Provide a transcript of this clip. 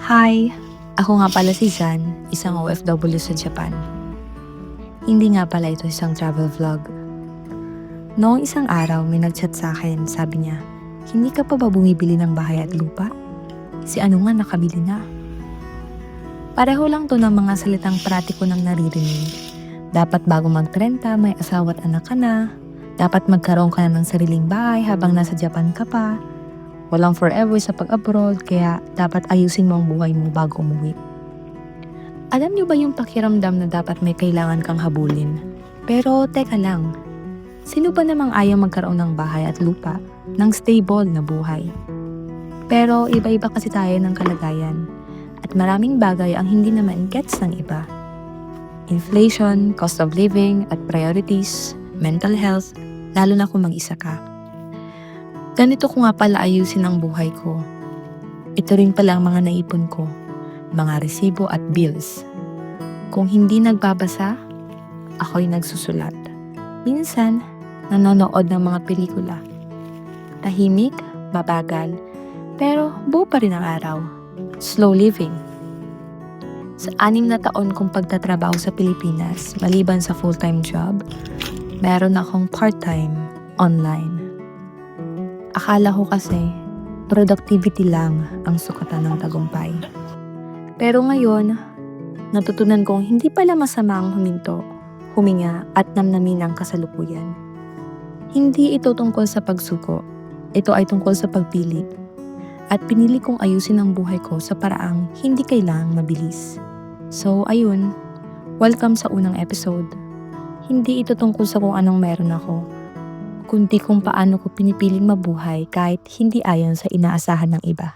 Hi! Ako nga pala si Zan, isang OFW sa Japan. Hindi nga pala ito isang travel vlog. Noong isang araw may nagchat sa akin, sabi niya, "Hindi ka pa ba bumibili ng bahay at lupa? Si ano nga nakabili na." Pareho lang to ng mga salitang pratiko ng naririnig. Dapat bago mag-30, may asawa at anak ka na. Dapat magkaroon ka na ng sariling bahay habang nasa Japan ka pa. Walang forever sa pag-abroad, kaya dapat ayusin mo ang buhay mo bago umuwi. Alam niyo ba yung pakiramdam na dapat may kailangan kang habulin? Pero teka lang, sino ba namang ayaw magkaroon ng bahay at lupa, ng stable na buhay? Pero iba-iba kasi tayo ng kalagayan, at maraming bagay ang hindi naman gets ng iba. Inflation, cost of living, at priorities, mental health, lalo na kung mag-isa ka. Ganito ko nga pala ayusin ang buhay ko. Ito rin pala ang mga naipon ko, mga resibo at bills. Kung hindi nagbabasa, ako'y nagsusulat. Minsan, nanonood ng mga pelikula. Tahimik, mabagal, pero buo pa rin ang araw. Slow living. Sa 6 na taon kong pagtatrabaho sa Pilipinas, maliban sa full-time job, meron akong part-time online. Akala ko kasi, productivity lang ang sukatan ng tagumpay. Pero ngayon, natutunan kong hindi pala masama ang huminto, huminga at namnamin ang kasalukuyan. Hindi ito tungkol sa pagsuko, ito ay tungkol sa pagpili. At pinili kong ayusin ang buhay ko sa paraang hindi kailangang mabilis. So ayun, welcome sa unang episode. Hindi ito tungkol sa kung anong meron ako, kundi kung paano ko pinipiling mabuhay kahit hindi ayon sa inaasahan ng iba.